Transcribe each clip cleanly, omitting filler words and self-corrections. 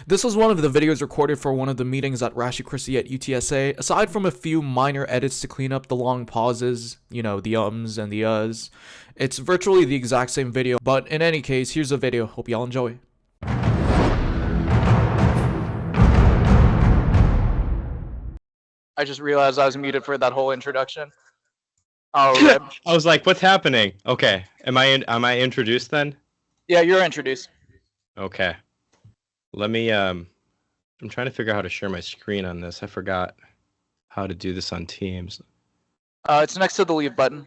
This was one of the videos recorded for one of the meetings at Ratio Christi at UTSA. Aside from a few minor edits to clean up the long pauses, the ums and the uhs, it's virtually the exact same video, but in any case, here's the video. Hope y'all enjoy. I just realized I was muted for that whole introduction. Oh, rip. I was like, what's happening? Okay. Am I introduced then? Yeah, you're introduced. Okay. Let me I'm trying to figure out how to share my screen on this. I forgot how to do this on Teams. It's next to the leave button.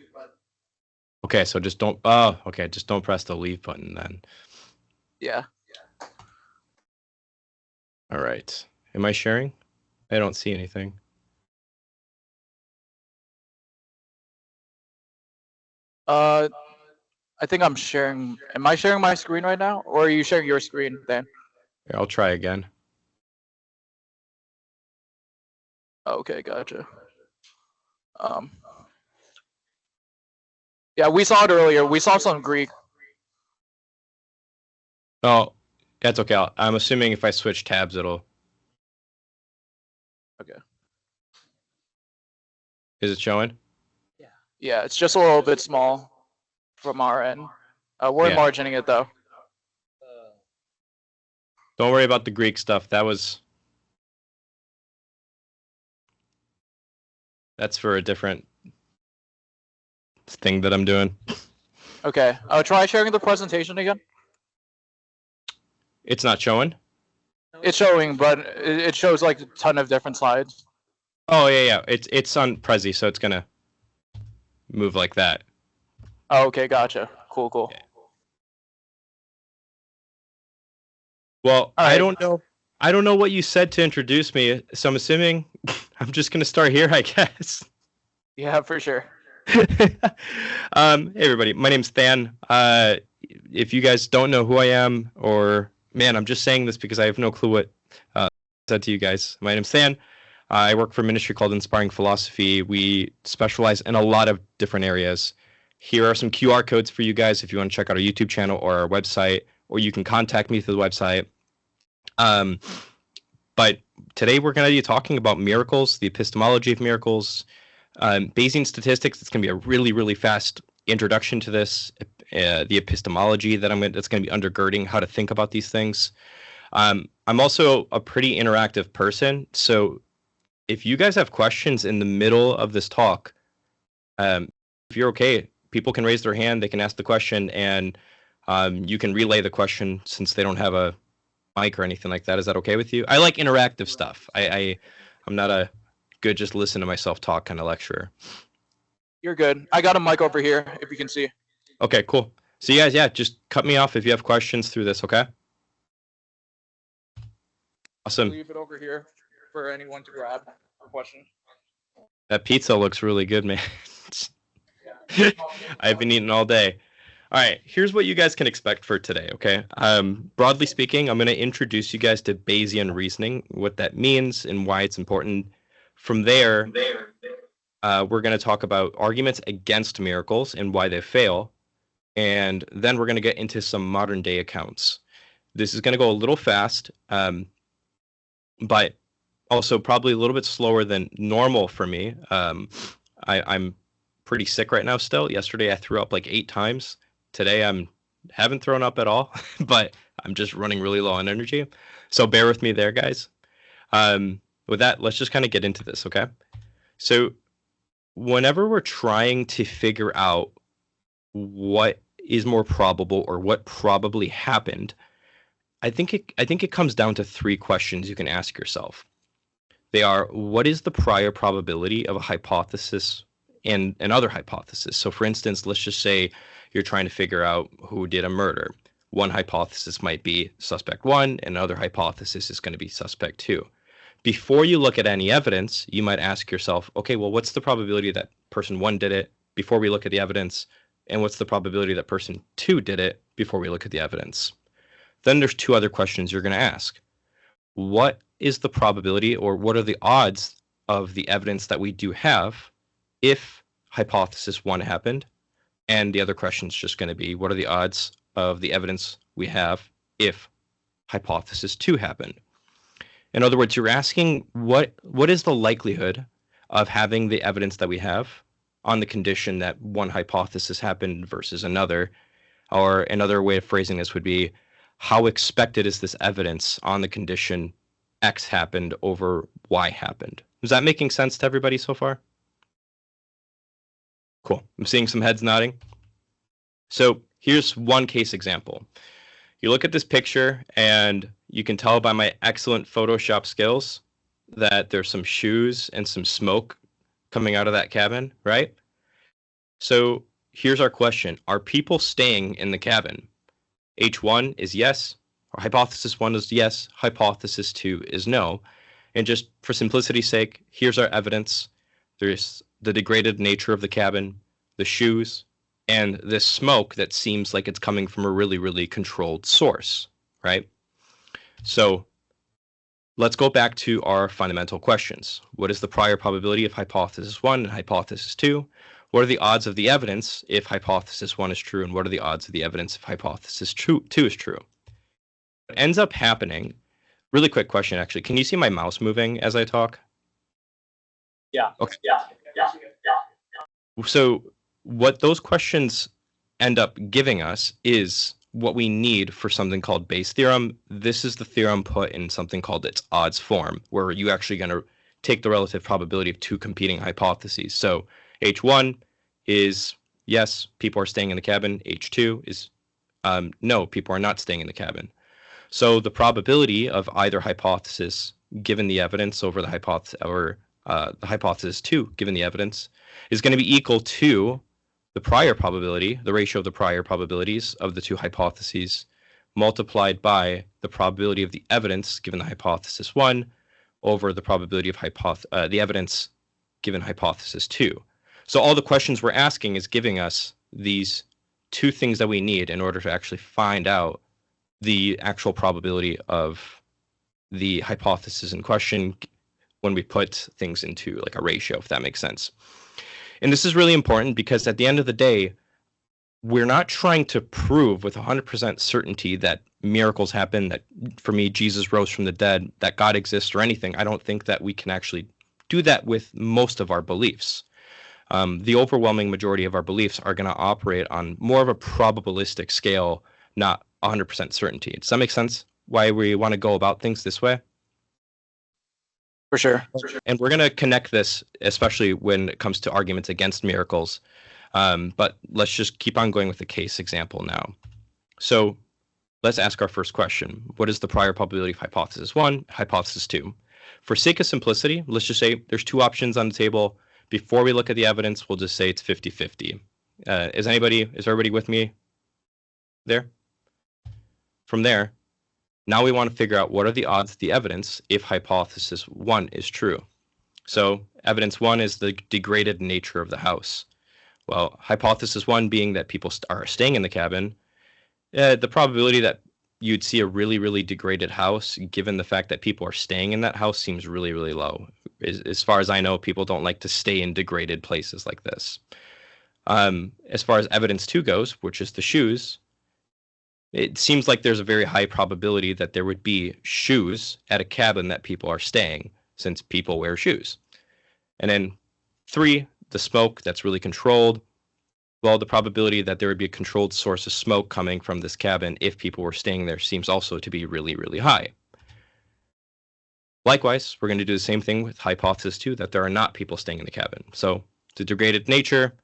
Okay, so just don't just don't press the leave button then. Yeah. All right. Am I sharing? I don't see anything. I think I'm sharing. Am I sharing my screen right now, or are you sharing your screen, Dan? Here, I'll try again. Okay, gotcha. Yeah, we saw it earlier. We saw some Greek. Oh, that's okay. I'm assuming if I switch tabs, it'll. Okay. Is it showing? Yeah, it's just a little bit small from our end. We're enlarging it though. Don't worry about the Greek stuff. That's for a different thing that I'm doing. Okay. Try sharing the presentation again. It's not showing? It's showing, but it shows like a ton of different slides. Oh yeah. It's on Prezi, so it's gonna move like that. Oh, okay, gotcha. Cool. Okay. Well, right. I don't know what you said to introduce me, so I'm assuming I'm just gonna start here, I guess. Yeah, for sure. Hey everybody, my name's Than. If you guys don't know who I am, or man, I'm just saying this because I have no clue what I said to you guys. My name's Than. I work for a ministry called Inspiring Philosophy. We specialize in a lot of different areas. Here are some QR codes for you guys if you want to check out our YouTube channel or our website, or you can contact me through the website. But today we're going to be talking about miracles, the epistemology of miracles, Bayesian statistics. It's going to be a really, really fast introduction to this, the epistemology that's going to be undergirding how to think about these things. I'm also a pretty interactive person, so if you guys have questions in the middle of this talk, if you're okay, people can raise their hand, they can ask the question, and you can relay the question since they don't have a mic or anything like that. Is that okay with you? I like interactive stuff. I'm not a good just listen to myself talk kind of lecturer. You're good. I got a mic over here, if you can see. Okay, cool. So you guys, just cut me off if you have questions through this, okay? Awesome. Leave it over here for anyone to grab for questions. That pizza looks really good, man. I've been eating all day. All right, here's what you guys can expect for today, okay? Broadly speaking, I'm going to introduce you guys to Bayesian reasoning, what that means and why it's important. From there, we're going to talk about arguments against miracles and why they fail. And then we're going to get into some modern day accounts. This is going to go a little fast, but also probably a little bit slower than normal for me. I'm pretty sick right now still. Yesterday I threw up like 8 times. Today haven't thrown up at all, but I'm just running really low on energy. So bear with me there, guys. With that, let's just kind of get into this, okay? So whenever we're trying to figure out what is more probable or what probably happened, I think it comes down to 3 questions you can ask yourself. They are, what is the prior probability of a hypothesis and another hypothesis? So for instance, let's just say you're trying to figure out who did a murder. One hypothesis might be suspect 1, and another hypothesis is going to be suspect 2. Before you look at any evidence, you might ask yourself, okay, well, what's the probability that person 1 did it before we look at the evidence? And what's the probability that person 2 did it before we look at the evidence? Then there's 2 other questions you're going to ask. What is the probability, or what are the odds of the evidence that we do have if hypothesis 1 happened? And the other question is just going to be, what are the odds of the evidence we have if hypothesis 2 happened. In other words, you're asking what is the likelihood of having the evidence that we have on the condition that one hypothesis happened versus another. Or another way of phrasing this would be, how expected is this evidence on the condition X happened over Y happened? Is that making sense to everybody so far? Cool. I'm seeing some heads nodding. So here's one case example. You look at this picture and you can tell by my excellent Photoshop skills that there's some shoes and some smoke coming out of that cabin, right? So here's our question. Are people staying in the cabin? H1 is yes, or hypothesis 1 is yes, hypothesis 2 is no. And just for simplicity's sake, here's our evidence. There's the degraded nature of the cabin, the shoes, and this smoke that seems like it's coming from a really, really controlled source, right? So let's go back to our fundamental questions. What is the prior probability of hypothesis 1 and hypothesis 2? What are the odds of the evidence if hypothesis 1 is true, and what are the odds of the evidence if hypothesis 2 is true? What ends up happening, really quick question actually, can you see my mouse moving as I talk? Yeah. Okay. Yeah. So what those questions end up giving us is what we need for something called Bayes' theorem. This is the theorem put in something called its odds form, where you're actually going to take the relative probability of two competing hypotheses. So H1 is yes, people are staying in the cabin. H2 is no, people are not staying in the cabin. So the probability of either hypothesis given the evidence over the hypothesis, or the hypothesis 2 given the evidence, is going to be equal to the prior probability, the ratio of the prior probabilities of the two hypotheses, multiplied by the probability of the evidence given the hypothesis 1 over the probability of the evidence given hypothesis 2. So all the questions we're asking is giving us these two things that we need in order to actually find out the actual probability of the hypothesis in question when we put things into like a ratio, if that makes sense. And this is really important because at the end of the day, we're not trying to prove with 100% certainty that miracles happen, that for me, Jesus rose from the dead, that God exists or anything. I don't think that we can actually do that with most of our beliefs. The overwhelming majority of our beliefs are going to operate on more of a probabilistic scale, not 100% certainty. Does that make sense? Why we want to go about things this way? For sure. And we're going to connect this, especially when it comes to arguments against miracles. But let's just keep on going with the case example now. So let's ask our first question. What is the prior probability of hypothesis 1, hypothesis 2? For sake of simplicity, let's just say there's two options on the table. Before we look at the evidence, we'll just say it's 50-50. Is everybody with me there? From there, now we want to figure out what are the odds of the evidence if hypothesis 1 is true. So evidence 1 is the degraded nature of the house. Well, hypothesis 1 being that people are staying in the cabin, the probability that you'd see a really, really degraded house, given the fact that people are staying in that house, seems really, really low. As far as I know, people don't like to stay in degraded places like this. As far as evidence 2 goes, which is the shoes, it seems like there's a very high probability that there would be shoes at a cabin that people are staying, since people wear shoes. And then 3, the smoke that's really controlled. Well, the probability that there would be a controlled source of smoke coming from this cabin if people were staying there seems also to be really, really high. Likewise, we're going to do the same thing with hypothesis 2, that there are not people staying in the cabin. So the degraded nature,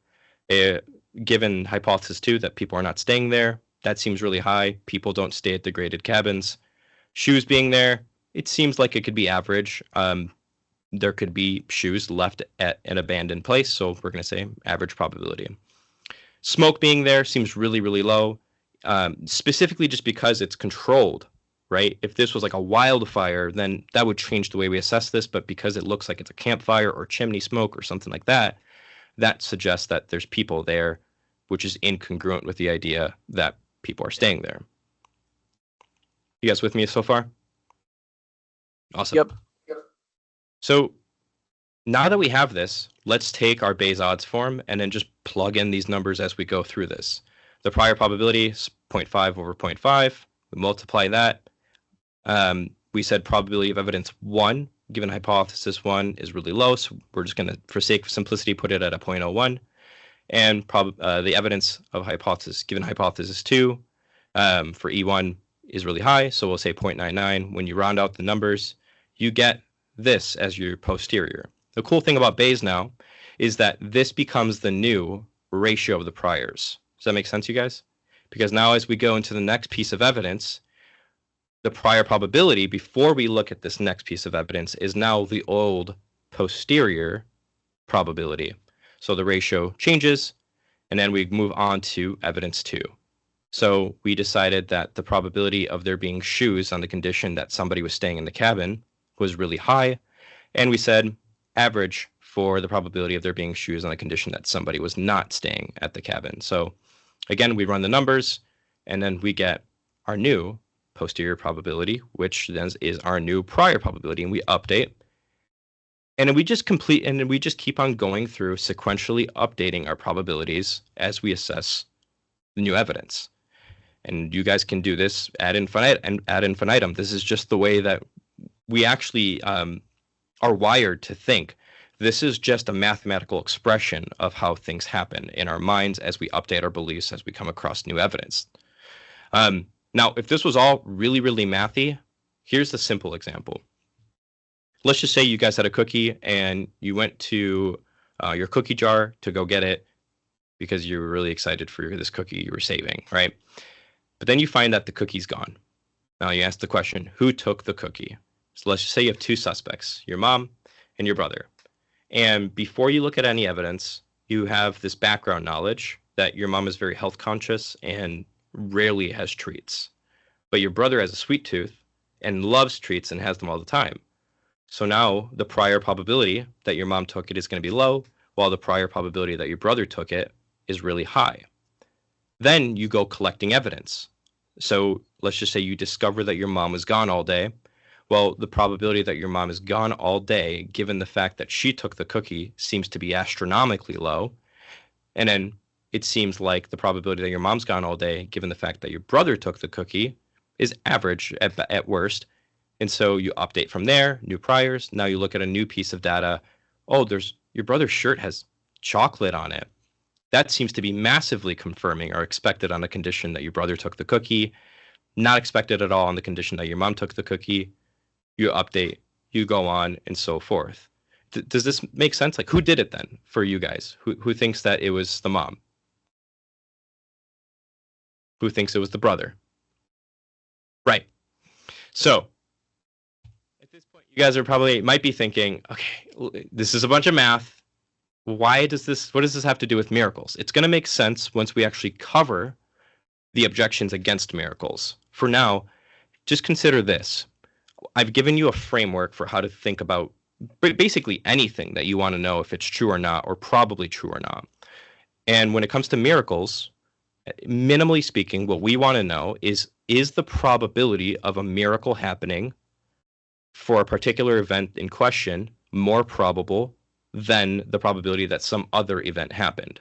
given hypothesis 2 that people are not staying there, that seems really high. People don't stay at degraded cabins. Shoes being there, it seems like it could be average. There could be shoes left at an abandoned place, so we're going to say average probability. Smoke being there seems really, really low, specifically just because it's controlled, right? If this was like a wildfire, then that would change the way we assess this, but because it looks like it's a campfire or chimney smoke or something like that, that suggests that there's people there, which is incongruent with the idea that people are staying there. You guys with me so far? Awesome. Yep. So now that we have this, let's take our Bayes odds form and then just plug in these numbers as we go through this. The prior probability is 0.5 over 0.5. We multiply that We said probability of evidence 1 given hypothesis 1 is really low, so we're just going to, for sake of simplicity, put it at a 0.01. And the evidence of hypothesis given hypothesis 2 for E1 is really high, so we'll say 0.99. When you round out the numbers, you get this as your posterior. The cool thing about Bayes now is that this becomes the new ratio of the priors. Does that make sense, you guys? Because now as we go into the next piece of evidence, the prior probability before we look at this next piece of evidence is now the old posterior probability. So the ratio changes, and then we move on to evidence 2. So we decided that the probability of there being shoes on the condition that somebody was staying in the cabin was really high, and we said average for the probability of there being shoes on the condition that somebody was not staying at the cabin. So again, we run the numbers, and then we get our new posterior probability, which then is our new prior probability, and we update. And then we just keep on going through sequentially updating our probabilities as we assess the new evidence. And you guys can do this ad infinitum. This is just the way that we actually are wired to think. This is just a mathematical expression of how things happen in our minds as we update our beliefs as we come across new evidence. Now, if this was all really, really mathy, here's the simple example. Let's just say you guys had a cookie and you went to your cookie jar to go get it because you were really excited for this cookie you were saving, right? But then you find that the cookie's gone. Now you ask the question, who took the cookie? So let's just say you have two suspects, your mom and your brother. And before you look at any evidence, you have this background knowledge that your mom is very health conscious and rarely has treats. But your brother has a sweet tooth and loves treats and has them all the time. So now the prior probability that your mom took it is going to be low, while the prior probability that your brother took it is really high. Then you go collecting evidence. So let's just say you discover that your mom was gone all day. Well, the probability that your mom is gone all day, given the fact that she took the cookie, seems to be astronomically low. And then it seems like the probability that your mom's gone all day, given the fact that your brother took the cookie, is average at worst. And so you update from there, new priors. Now you look at a new piece of data. Oh, your brother's shirt has chocolate on it. That seems to be massively confirming or expected on the condition that your brother took the cookie, not expected at all on the condition that your mom took the cookie. You update, you go on, and so forth. Does this make sense? Like, who did it then for you guys? Who thinks that it was the mom? Who thinks it was the brother? Right. So at this point, you guys might be thinking, okay, this is a bunch of math. What does this have to do with miracles? It's going to make sense once we actually cover the objections against miracles. For now, just consider this. I've given you a framework for how to think about basically anything that you want to know if it's true or not, or probably true or not. And when it comes to miracles, minimally speaking, what we want to know is the probability of a miracle happening for a particular event in question more probable than the probability that some other event happened.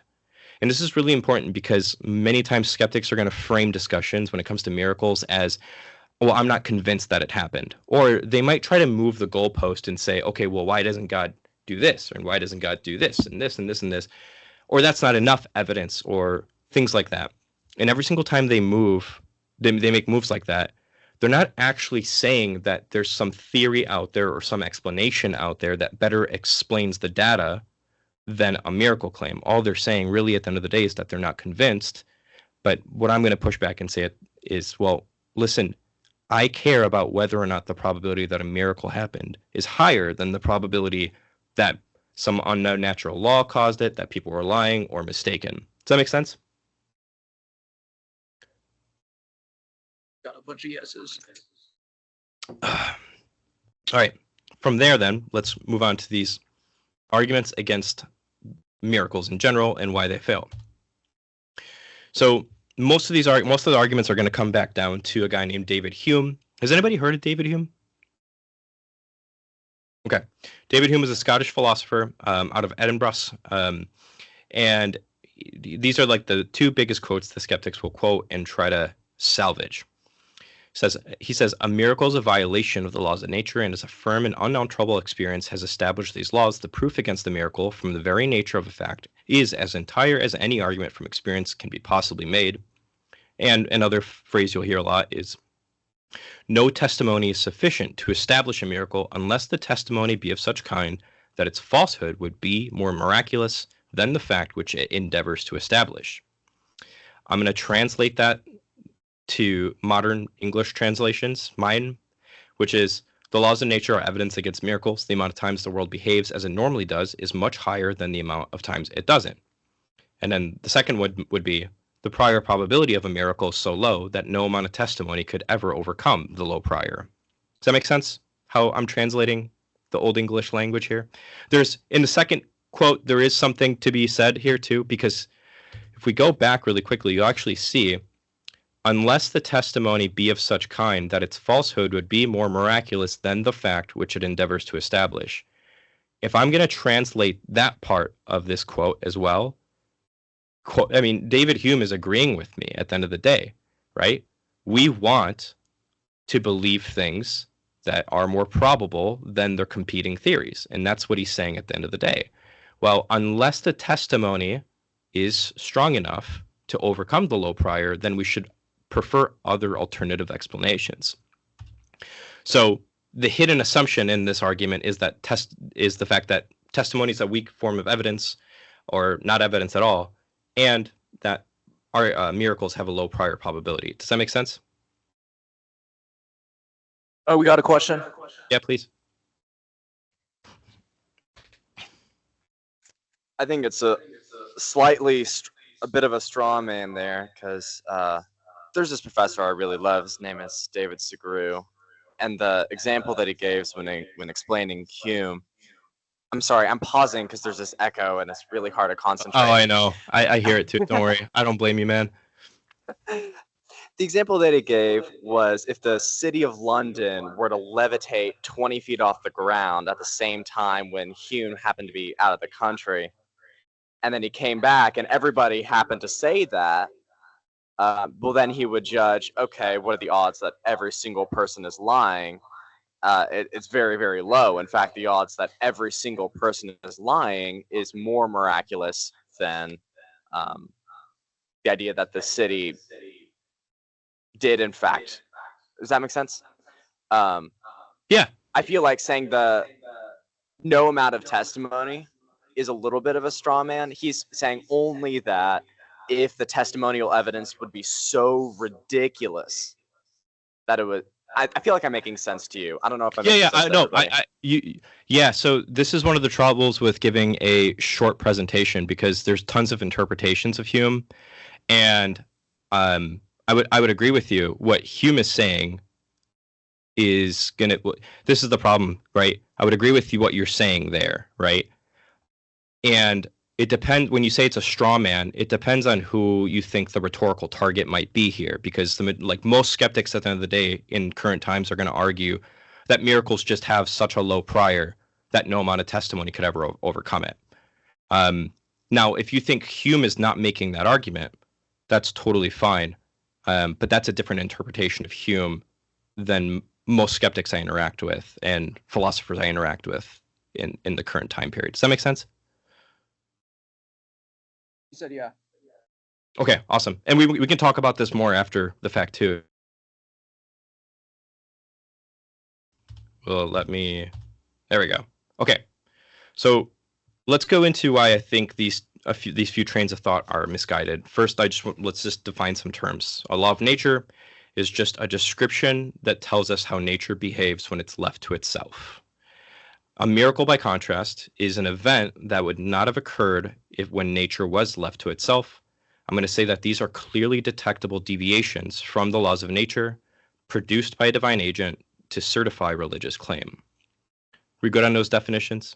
And this is really important because many times skeptics are going to frame discussions when it comes to miracles as, well, I'm not convinced that it happened. Or they might try to move the goalpost and say, okay, well, why doesn't God do this? And why doesn't God do this and this and this and this? Or that's not enough evidence, or things like that. And every single time they make moves like that, they're not actually saying that there's some theory out there or some explanation out there that better explains the data than a miracle claim. All they're saying really at the end of the day is that they're not convinced. But what I'm going to push back and say is, well, listen, I care about whether or not the probability that a miracle happened is higher than the probability that some unknown natural law caused it, that people were lying or mistaken. Does that make sense? Got a bunch of yeses. All right. From there, then, let's move on to these arguments against miracles in general and why they fail. So most of the arguments are going to come back down to a guy named David Hume. Has anybody heard of David Hume? Okay. David Hume is a Scottish philosopher out of Edinburgh. And these are like the two biggest quotes the skeptics will quote and try to salvage. He says a miracle is a violation of the laws of nature, and as a firm and unalterable experience has established these laws, the proof against the miracle from the very nature of a fact is as entire as any argument from experience can be possibly made. And another phrase you'll hear a lot is, no testimony is sufficient to establish a miracle unless the testimony be of such kind that its falsehood would be more miraculous than the fact which it endeavors to establish. I'm going to translate that to modern English translations, mine, which is, the laws of nature are evidence against miracles. The amount of times the world behaves as it normally does is much higher than the amount of times it doesn't. And then the second would be, the prior probability of a miracle is so low that no amount of testimony could ever overcome the low prior. Does that make sense, how I'm translating the Old English language here? In the second quote, there is something to be said here too, because if we go back really quickly, you'll actually see, unless the testimony be of such kind that its falsehood would be more miraculous than the fact which it endeavors to establish. If I'm going to translate that part of this quote as well, David Hume is agreeing with me at the end of the day, right? We want to believe things that are more probable than their competing theories, and that's what he's saying at the end of the day. Well, unless the testimony is strong enough to overcome the low prior, then we should prefer other alternative explanations. So the hidden assumption in this argument is that the fact that testimony is a weak form of evidence, or not evidence at all, and that our miracles have a low prior probability. Does that make sense? Oh, we got a question? Yeah, please. I think it's a bit of a straw man there, because there's this professor I really love. His name is David Sugrue, and the example that he gives when explaining Hume. I'm sorry, I'm pausing because there's this echo and it's really hard to concentrate. Oh, I know. I hear it too. Don't worry. I don't blame you, man. The example that he gave was if the city of London were to levitate 20 feet off the ground at the same time when Hume happened to be out of the country, and then he came back and everybody happened to say that, well, then he would judge, okay, what are the odds that every single person is lying? It's very, very low. In fact, the odds that every single person is lying is more miraculous than the idea that the city did, in fact. Does that make sense? Yeah. I feel like saying the no amount of testimony is a little bit of a straw man. He's saying only that if the testimonial evidence would be so ridiculous that it would. I feel like I'm making sense to you. I don't know if I'm making sense. Yeah. So this is one of the troubles with giving a short presentation, because there's tons of interpretations of Hume, and I would agree with you. What Hume is saying is this is the problem, right? I would agree with you what you're saying there, right? And it depends, when you say it's a straw man, it depends on who you think the rhetorical target might be here, because most skeptics at the end of the day in current times are going to argue that miracles just have such a low prior that no amount of testimony could ever overcome it. Now, if you think Hume is not making that argument, that's totally fine. But that's a different interpretation of Hume than most skeptics I interact with and philosophers I interact with in the current time period. Does that make sense? You said yeah. Okay, awesome. And we can talk about this more after the fact too. Well, there we go. Okay. So let's go into why I think these few trains of thought are misguided. First, let's just define some terms. A law of nature is just a description that tells us how nature behaves when it's left to itself. A miracle, by contrast, is an event that would not have occurred when nature was left to itself. I'm going to say that these are clearly detectable deviations from the laws of nature produced by a divine agent to certify religious claim. We good on those definitions?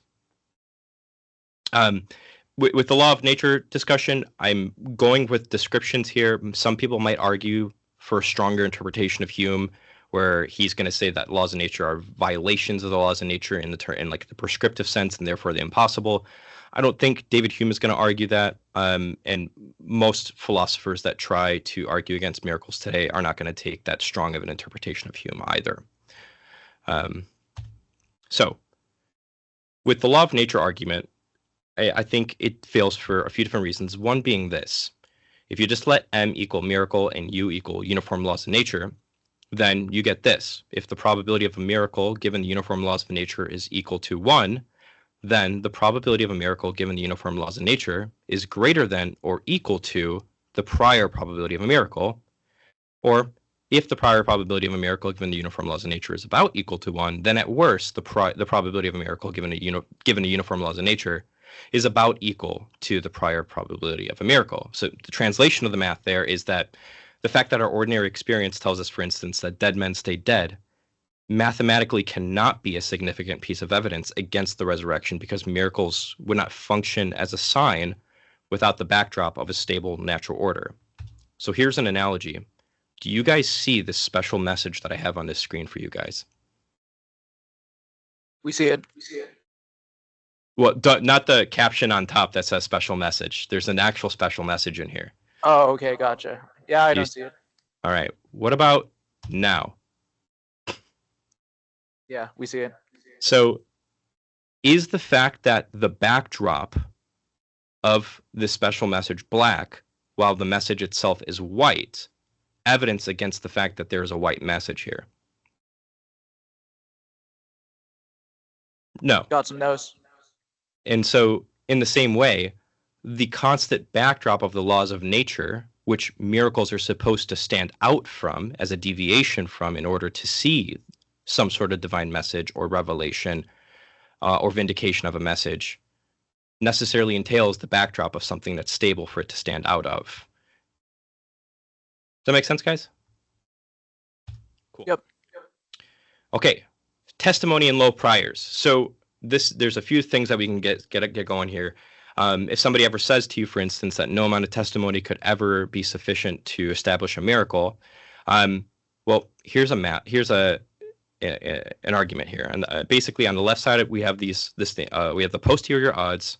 With the law of nature discussion, I'm going with descriptions here. Some people might argue for a stronger interpretation of Hume, where he's going to say that laws of nature are violations of the laws of nature in the prescriptive sense, and therefore the impossible. I don't think David Hume is going to argue that, and most philosophers that try to argue against miracles today are not going to take that strong of an interpretation of Hume either. So, with the law of nature argument, I think it fails for a few different reasons. One being this: if you just let M equal miracle and U equal uniform laws of nature, then you get this. If the probability of a miracle given the uniform laws of nature is equal to 1, then the probability of a miracle given the uniform laws of nature is greater than or equal to the prior probability of a miracle. Or if the prior probability of a miracle given the uniform laws of nature is about equal to 1, then at worst, the probability of a miracle given the uniform laws of nature is about equal to the prior probability of a miracle. So the translation of the math there is that the fact that our ordinary experience tells us, for instance, that dead men stay dead, mathematically cannot be a significant piece of evidence against the resurrection, because miracles would not function as a sign without the backdrop of a stable natural order. So here's an analogy. Do you guys see this special message that I have on this screen for you guys? We see it. Well, not the caption on top that says special message. There's an actual special message in here. Oh, okay, gotcha. Yeah, I don't see it. All right. What about now? Yeah, we see it. So is the fact that the backdrop of this special message black while the message itself is white evidence against the fact that there is a white message here? No. Got some no's. And so in the same way, the constant backdrop of the laws of nature, which miracles are supposed to stand out from as a deviation from in order to see some sort of divine message or revelation or vindication of a message, necessarily entails the backdrop of something that's stable for it to stand out of. Does that make sense, guys? Cool. Yep. Okay, testimony and low priors. So there's a few things that we can get going here. If somebody ever says to you, for instance, that no amount of testimony could ever be sufficient to establish a miracle, well, here's an argument here. And basically, on the left side, we have we have the posterior odds,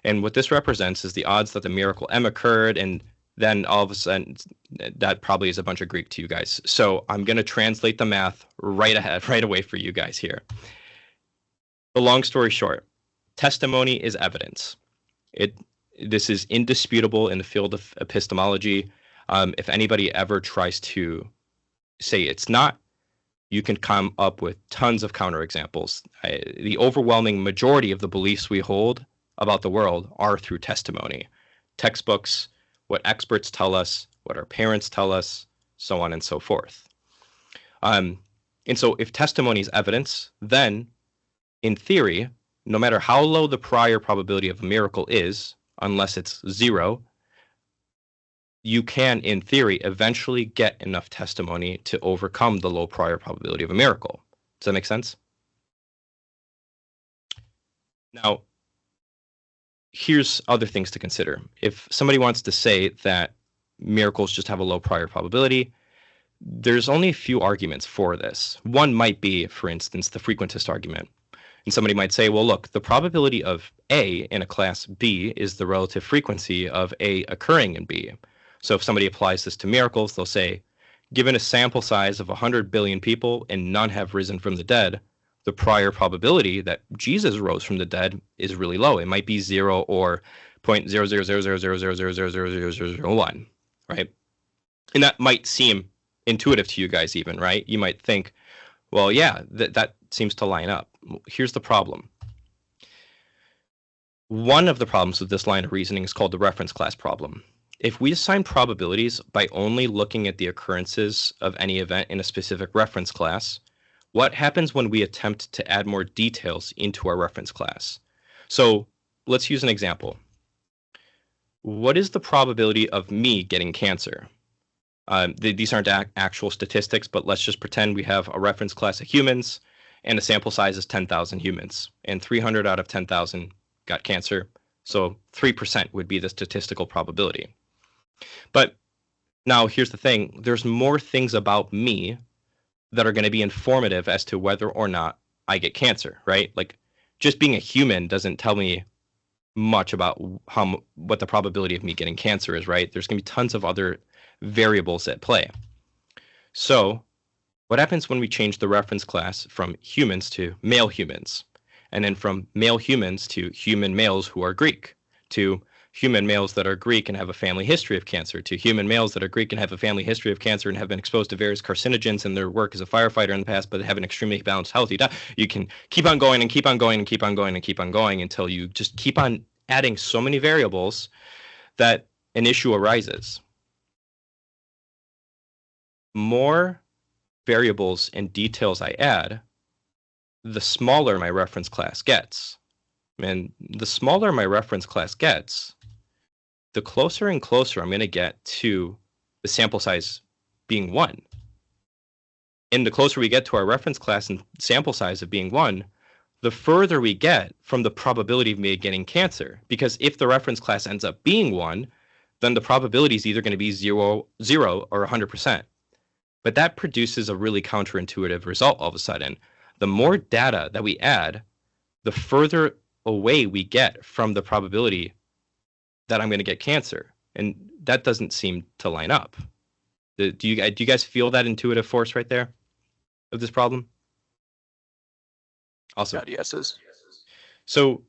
and what this represents is the odds that the miracle M occurred, and then all of a sudden, that probably is a bunch of Greek to you guys. So I'm going to translate the math right away for you guys here. The long story short, testimony is evidence. This is indisputable in the field of epistemology. If anybody ever tries to say it's not, you can come up with tons of counterexamples. The overwhelming majority of the beliefs we hold about the world are through testimony. Textbooks, what experts tell us, what our parents tell us, so on and so forth. And so if testimony is evidence, then in theory, no matter how low the prior probability of a miracle is, unless it's 0, you can, in theory, eventually get enough testimony to overcome the low prior probability of a miracle. Does that make sense? Now, here's other things to consider. If somebody wants to say that miracles just have a low prior probability, there's only a few arguments for this. One might be, for instance, the frequentist argument. And somebody might say, well, look, the probability of A in a class B is the relative frequency of A occurring in B. So if somebody applies this to miracles, they'll say, given a sample size of 100 billion people and none have risen from the dead, the prior probability that Jesus rose from the dead is really low. It might be 0 or 0.00000000001, right? And that might seem intuitive to you guys even, right? You might think, well, yeah, that seems to line up. Here's the problem. One of the problems with this line of reasoning is called the reference class problem. If we assign probabilities by only looking at the occurrences of any event in a specific reference class, what happens when we attempt to add more details into our reference class? So let's use an example. What is the probability of me getting cancer? These aren't actual statistics, but let's just pretend we have a reference class of humans and a sample size is 10,000 humans, and 300 out of 10,000 got cancer. So 3% would be the statistical probability. But now here's the thing. There's more things about me that are going to be informative as to whether or not I get cancer, right? Like just being a human doesn't tell me much about what the probability of me getting cancer is, right? There's going to be tons of other variables at play. So what happens when we change the reference class from humans to male humans, and then from male humans to human males who are Greek, to human males that are Greek and have a family history of cancer, to human males that are Greek and have a family history of cancer and have been exposed to various carcinogens in their work as a firefighter in the past, but have an extremely balanced, healthy diet. You can keep on going and keep on going and keep on going and keep on going until you just keep on adding so many variables that an issue arises. More variables and details I add, the smaller my reference class gets. And the smaller my reference class gets, the closer and closer I'm going to get to the sample size being 1. And the closer we get to our reference class and sample size of being 1, the further we get from the probability of me getting cancer. Because if the reference class ends up being 1, then the probability is either going to be 0 or 100%. But that produces a really counterintuitive result all of a sudden. The more data that we add, the further away we get from the probability that I'm going to get cancer. And that doesn't seem to line up. Do you guys feel that intuitive force right there of this problem? Also, yeses. So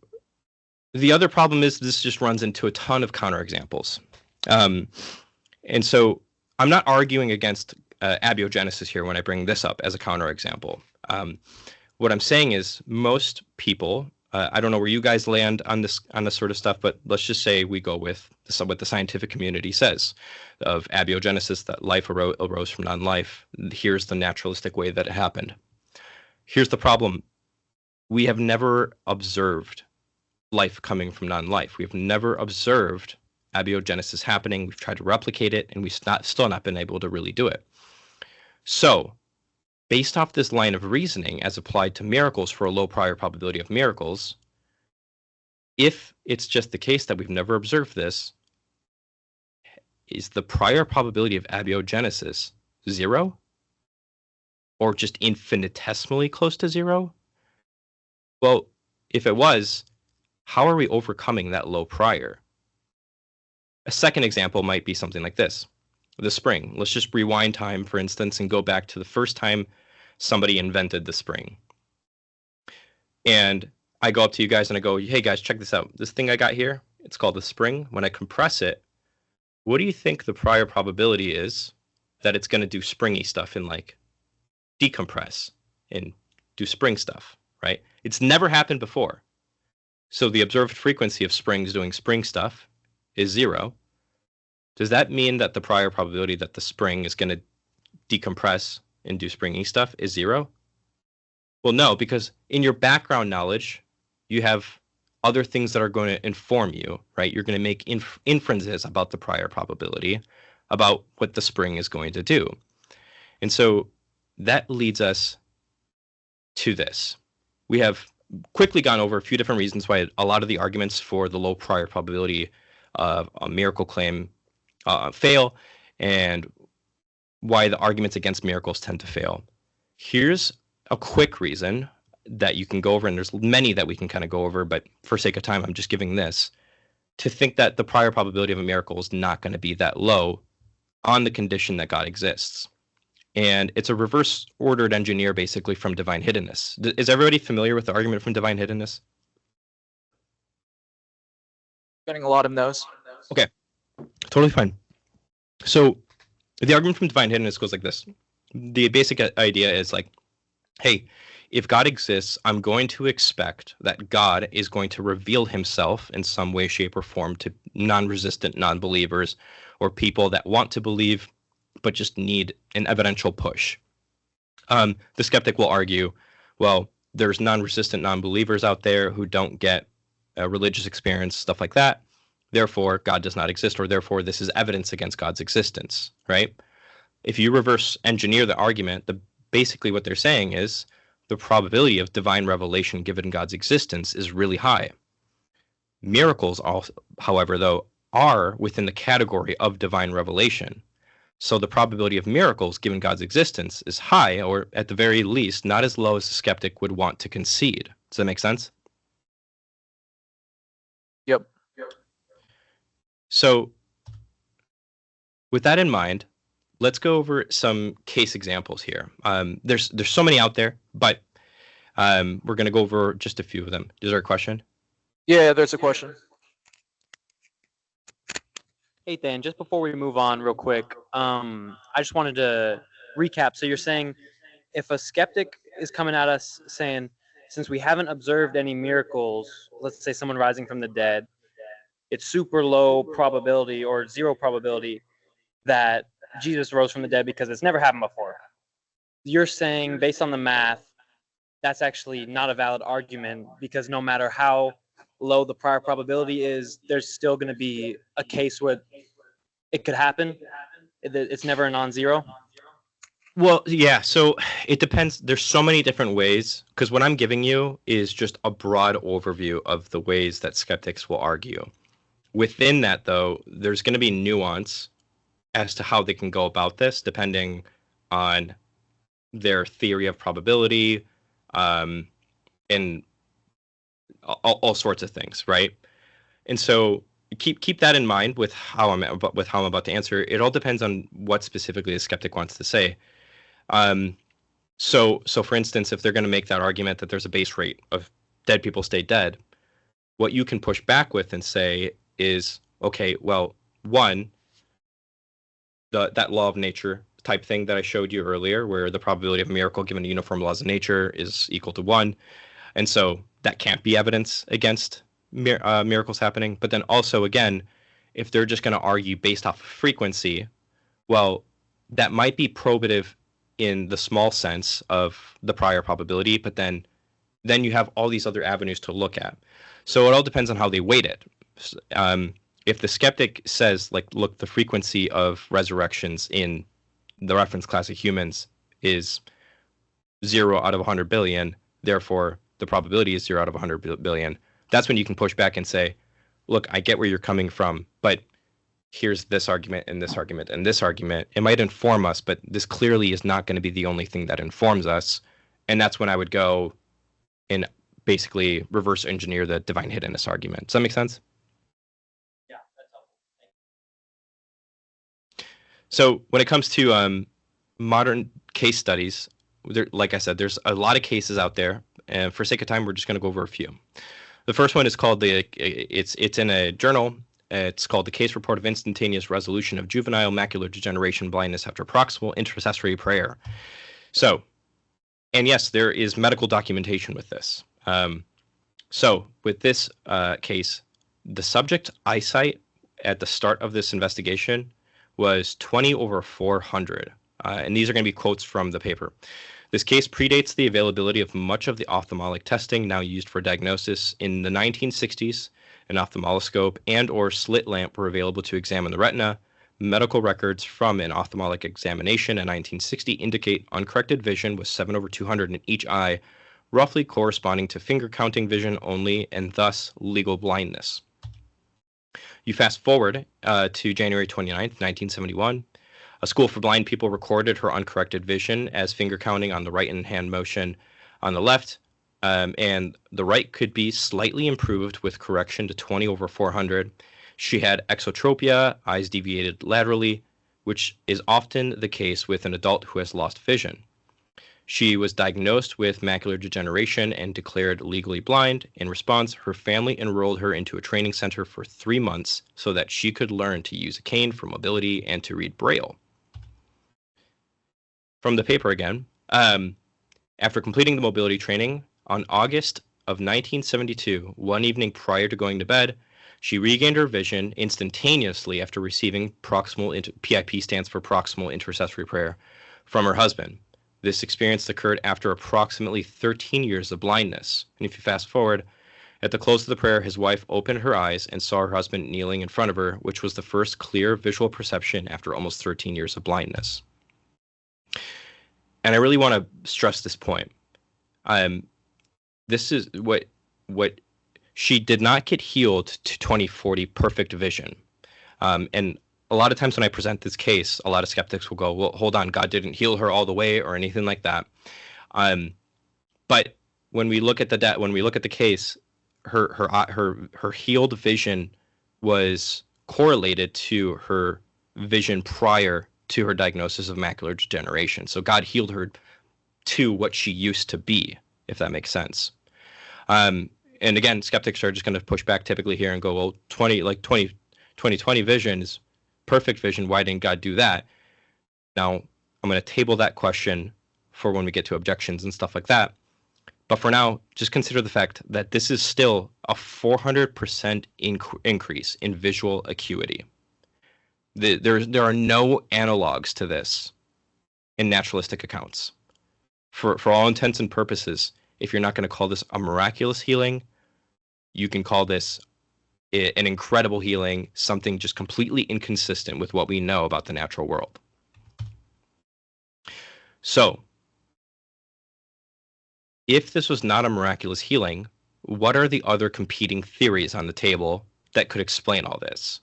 the other problem is this just runs into a ton of counterexamples. And so I'm not arguing against abiogenesis here when I bring this up as a counterexample. What I'm saying is most people, I don't know where you guys land on this sort of stuff, but let's just say we go with what the scientific community says of abiogenesis, that life arose from non-life. Here's the naturalistic way that it happened. Here's the problem. We have never observed life coming from non-life. We've never observed abiogenesis happening. We've tried to replicate it, and we've still not been able to really do it. So, based off this line of reasoning as applied to miracles for a low prior probability of miracles, if it's just the case that we've never observed this, is the prior probability of abiogenesis 0? Or just infinitesimally close to 0? Well, if it was, how are we overcoming that low prior? A second example might be something like this. The spring. Let's just rewind time, for instance, and go back to the first time somebody invented the spring. And I go up to you guys and I go, hey guys, check this out. This thing I got here, it's called the spring. When I compress it, what do you think the prior probability is that it's going to do springy stuff and like decompress and do spring stuff, right? It's never happened before. So the observed frequency of springs doing spring stuff is 0. Does that mean that the prior probability that the spring is going to decompress and do springy stuff is 0? Well, no, because in your background knowledge, you have other things that are going to inform you, right? You're going to make inferences about the prior probability, about what the spring is going to do. And so that leads us to this. We have quickly gone over a few different reasons why a lot of the arguments for the low prior probability of a miracle claim fail, and why the arguments against miracles tend to fail. Here's a quick reason that you can go over, and there's many that we can kind of go over, but for sake of time, I'm just giving this, to think that the prior probability of a miracle is not going to be that low on the condition that God exists. And it's a reverse ordered engineer basically from divine hiddenness. Is everybody familiar with the argument from divine hiddenness? Getting a lot of those. Okay, totally fine. So the argument from divine hiddenness goes like this. The basic idea is like, hey, if God exists, I'm going to expect that God is going to reveal himself in some way, shape, or form to non-resistant non-believers or people that want to believe but just need an evidential push. The skeptic will argue, well, there's non-resistant non-believers out there who don't get a religious experience, stuff like that. Therefore, God does not exist, or therefore this is evidence against God's existence, right? If you reverse engineer the argument, basically what they're saying is the probability of divine revelation given God's existence is really high. Miracles, however, though, are within the category of divine revelation. So the probability of miracles given God's existence is high, or at the very least, not as low as the skeptic would want to concede. Does that make sense? Yep. So with that in mind, let's go over some case examples here. There's so many out there, but we're going to go over just a few of them. Is there a question? Yeah, there's a question. Hey, Dan, just before we move on real quick, I just wanted to recap. So you're saying if a skeptic is coming at us saying, since we haven't observed any miracles, let's say someone rising from the dead, it's super low probability or zero probability that Jesus rose from the dead because it's never happened before. You're saying, based on the math, that's actually not a valid argument because no matter how low the prior probability is, there's still going to be a case where it could happen. It's never a non-zero. Well, yeah, so it depends. There's so many different ways, because what I'm giving you is just a broad overview of the ways that skeptics will argue. Within that, though, there's going to be nuance as to how they can go about this, depending on their theory of probability, and all sorts of things, right? And so keep that in mind with how I'm about to answer. It all depends on what specifically the skeptic wants to say. So for instance, if they're going to make that argument that there's a base rate of dead people stay dead, what you can push back with and say is, okay, well, one, that law of nature type thing that I showed you earlier, where the probability of a miracle given uniform laws of nature is equal to 1. And so that can't be evidence against miracles happening. But then also, again, if they're just going to argue based off of frequency, well, that might be probative in the small sense of the prior probability, but then you have all these other avenues to look at. So it all depends on how they weight it. If the skeptic says, like, look, the frequency of resurrections in the reference class of humans is 0 out of 100 billion, therefore the probability is 0 out of 100 billion, that's when you can push back and say, look, I get where you're coming from, but here's this argument and this argument and this argument. It might inform us, but this clearly is not going to be the only thing that informs us. And that's when I would go and basically reverse engineer the divine hiddenness argument. Does that make sense? Yeah, that's helpful. So when it comes to modern case studies, like I said, there's a lot of cases out there, and for sake of time, we're just going to go over a few. The first one is called it's in a journal. It's called the Case Report of Instantaneous Resolution of Juvenile Macular Degeneration Blindness After Proximal Intercessory Prayer. So, and yes, there is medical documentation with this. So with this case, the subject eyesight at the start of this investigation was 20/400. And these are going to be quotes from the paper. This case predates the availability of much of the ophthalmic testing now used for diagnosis. In the 1960s, an ophthalmoscope and or slit lamp were available to examine the retina. Medical records from an ophthalmic examination in 1960 indicate uncorrected vision was 7/200 in each eye, roughly corresponding to finger counting vision only, and thus legal blindness. You fast forward to January 29th, 1971. A school for blind people recorded her uncorrected vision as finger counting on the right and hand motion on the left, and the right could be slightly improved with correction to 20/400. She had exotropia, eyes deviated laterally, which is often the case with an adult who has lost vision. She was diagnosed with macular degeneration and declared legally blind. In response, her family enrolled her into a training center for 3 months so that she could learn to use a cane for mobility and to read Braille. From the paper again, after completing the mobility training, on August of 1972, one evening prior to going to bed, she regained her vision instantaneously after receiving PIP stands for proximal intercessory prayer, from her husband. This experience occurred after approximately 13 years of blindness. And if you fast forward, at the close of the prayer, his wife opened her eyes and saw her husband kneeling in front of her, which was the first clear visual perception after almost 13 years of blindness. And I really want to stress this point. This is what she did not get healed to 20/40 perfect vision. And a lot of times when I present this case, a lot of skeptics will go, well, hold on, God didn't heal her all the way or anything like that. But when we look at the case, her healed vision was correlated to her vision prior to her diagnosis of macular degeneration. So God healed her to what she used to be, if that makes sense. And again, skeptics are just going to push back typically here and go, well, 20/20 vision is perfect vision. Why didn't God do that? Now, I'm going to table that question for when we get to objections and stuff like that. But for now, just consider the fact that this is still a 400% increase in visual acuity. There are no analogs to this in naturalistic accounts. For all intents and purposes, if you're not going to call this a miraculous healing, you can call this an incredible healing, something just completely inconsistent with what we know about the natural world. So, if this was not a miraculous healing, what are the other competing theories on the table that could explain all this?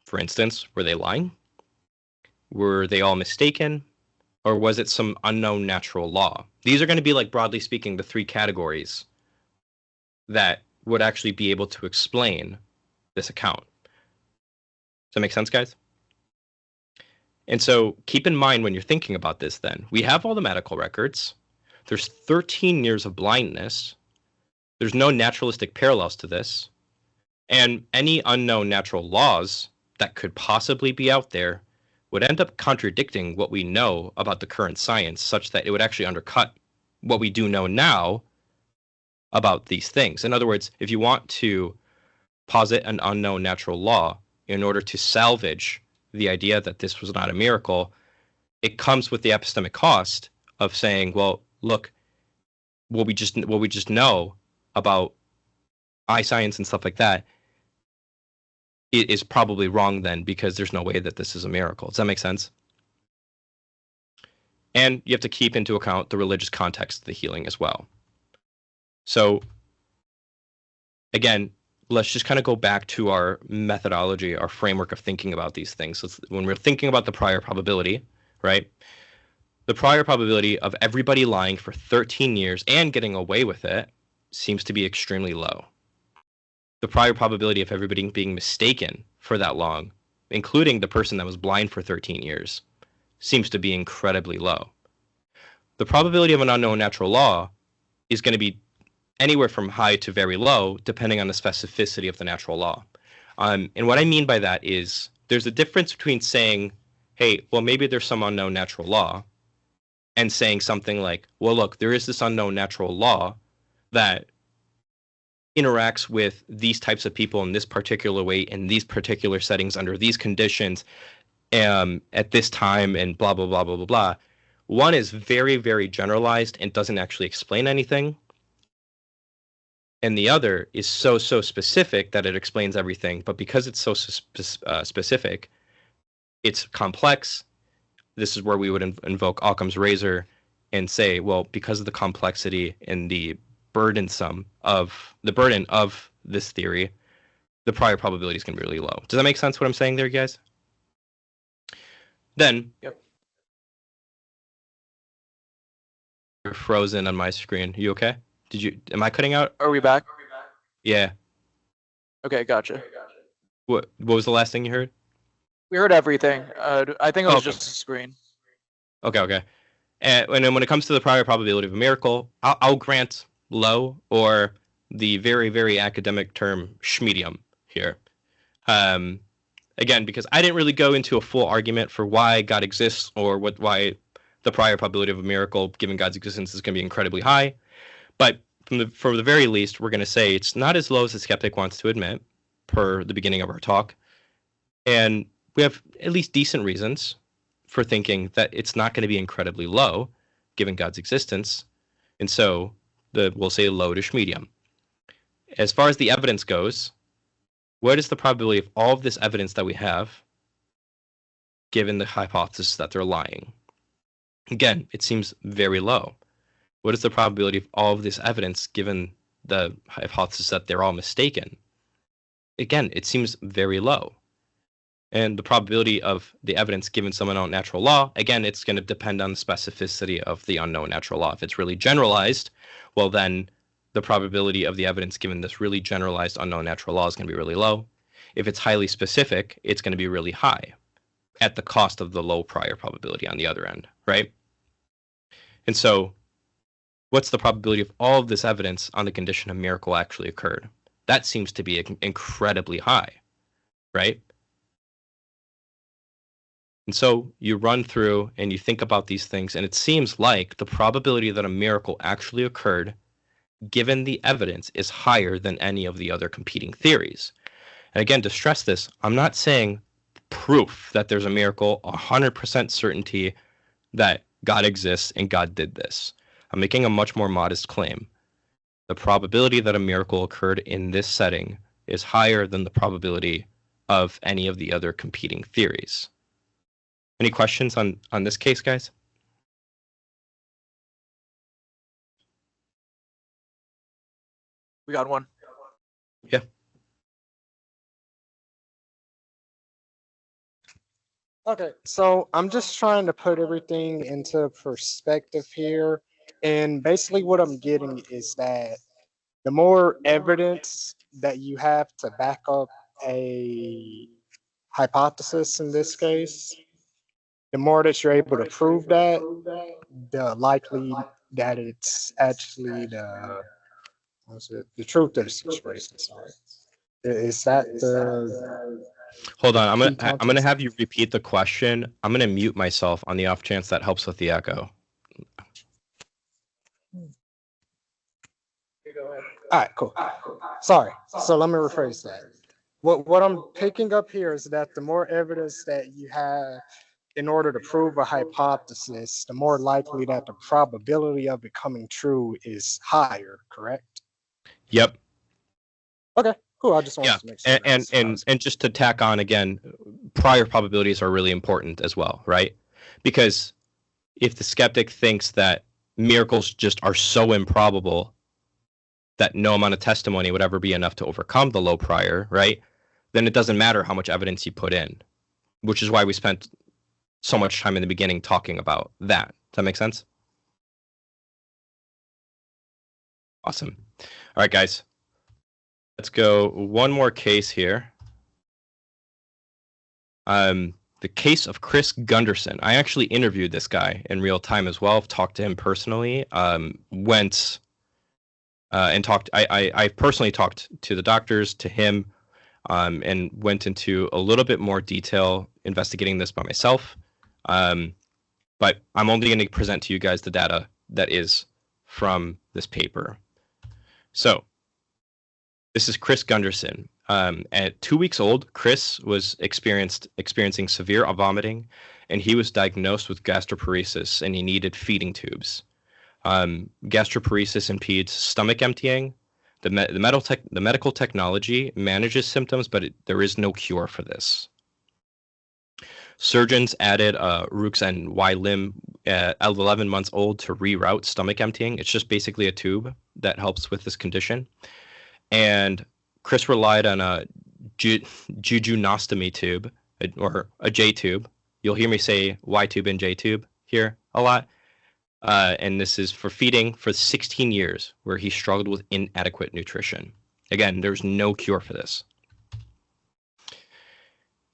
For instance, were they lying? Were they all mistaken? Or was it some unknown natural law? These are going to be, like, broadly speaking, the three categories that would actually be able to explain this account. Does that make sense, guys? And so keep in mind when you're thinking about this then, we have all the medical records. There's 13 years of blindness. There's no naturalistic parallels to this. And any unknown natural laws that could possibly be out there would end up contradicting what we know about the current science, such that it would actually undercut what we do know now about these things. In other words, if you want to posit an unknown natural law in order to salvage the idea that this was not a miracle, it comes with the epistemic cost of saying, well, look, what we just know about eye science and stuff like that, it is probably wrong then, because there's no way that this is a miracle. Does that make sense? And you have to keep into account the religious context of the healing as well. So again, let's just kind of go back to our methodology, our framework of thinking about these things. So when we're thinking about the prior probability, right? The prior probability of everybody lying for 13 years and getting away with it seems to be extremely low. The prior probability of everybody being mistaken for that long, including the person that was blind for 13 years, seems to be incredibly low. The probability of an unknown natural law is going to be anywhere from high to very low, depending on the specificity of the natural law. And what I mean by that is there's a difference between saying, hey, well, maybe there's some unknown natural law, and saying something like, well, look, there is this unknown natural law that interacts with these types of people in this particular way, in these particular settings, under these conditions, at this time, and blah, blah, blah, blah, blah, blah. One is very, very generalized and doesn't actually explain anything. And the other is so specific that it explains everything. But because it's so specific, it's complex. This is where we would invoke Occam's razor and say, well, because of the complexity and the burden of this theory, the prior probability is going to be really low. Does that make sense what I'm saying there, guys? Then, Yep. You're frozen on my screen. You okay? Am I cutting out? Are we back? Yeah. Okay, gotcha. What was the last thing you heard? We heard everything. I think it was Okay. just a screen. Okay. And then when it comes to the prior probability of a miracle, I'll grant low, or the very, very academic term schmedium here. Again, because I didn't really go into a full argument for why God exists, or why the prior probability of a miracle given God's existence is going to be incredibly high. But for the very least, we're going to say it's not as low as the skeptic wants to admit, per the beginning of our talk. And we have at least decent reasons for thinking that it's not going to be incredibly low, given God's existence. And so we'll say low to schmedium. As far as the evidence goes, what is the probability of all of this evidence that we have, given the hypothesis that they're lying? Again, it seems very low. What is the probability of all of this evidence, given the hypothesis that they're all mistaken? Again, it seems very low. And the probability of the evidence given some unknown natural law, again, it's going to depend on the specificity of the unknown natural law. If it's really generalized, well, then the probability of the evidence given this really generalized unknown natural law is going to be really low. If it's highly specific, it's going to be really high at the cost of the low prior probability on the other end, right? And so what's the probability of all of this evidence on the condition a miracle actually occurred? That seems to be incredibly high, right? And so you run through and you think about these things, and it seems like the probability that a miracle actually occurred, given the evidence, is higher than any of the other competing theories. And again, to stress this, I'm not saying proof that there's a miracle, 100% certainty that God exists and God did this. I'm making a much more modest claim. The probability that a miracle occurred in this setting is higher than the probability of any of the other competing theories. Any questions on this case, guys? We got one. Yeah. Okay, so I'm just trying to put everything into perspective here. And basically what I'm getting is that the more evidence that you have to back up a hypothesis in this case, the more that you're able to prove that, the likely that it's actually the truth of the situation. Sorry. Is that the... Hold on, I'm gonna have you repeat the question. I'm gonna mute myself on the off chance that helps with the echo. All right, cool. Sorry. So let me rephrase that. What I'm picking up here is that the more evidence that you have in order to prove a hypothesis, the more likely that the probability of it coming true is higher, correct? Yep. Okay, cool. I just wanted to make sure. And just to tack on again, prior probabilities are really important as well, right? Because if the skeptic thinks that miracles just are so improbable that no amount of testimony would ever be enough to overcome the low prior, right? Then it doesn't matter how much evidence you put in, which is why we spent so much time in the beginning talking about that. Does that make sense? Awesome. All right, guys. Let's go one more case here. The case of Chris Gunderson. I actually interviewed this guy in real time as well. I've talked to him personally. Went and talked. I personally talked to the doctors, to him, and went into a little bit more detail investigating this by myself. But I'm only going to present to you guys the data that is from this paper. So this is Chris Gunderson. At 2 weeks old, Chris was experiencing severe vomiting, and he was diagnosed with gastroparesis, and he needed feeding tubes. Gastroparesis impedes stomach emptying. The medical technology manages symptoms, but there is no cure for this. Surgeons added Roux and Y-limb at 11 months old to reroute stomach emptying. It's just basically a tube that helps with this condition. And Chris relied on a jujunostomy tube, or a J tube. You'll hear me say Y tube and J tube here a lot. And this is for feeding for 16 years, where he struggled with inadequate nutrition. Again, there's no cure for this.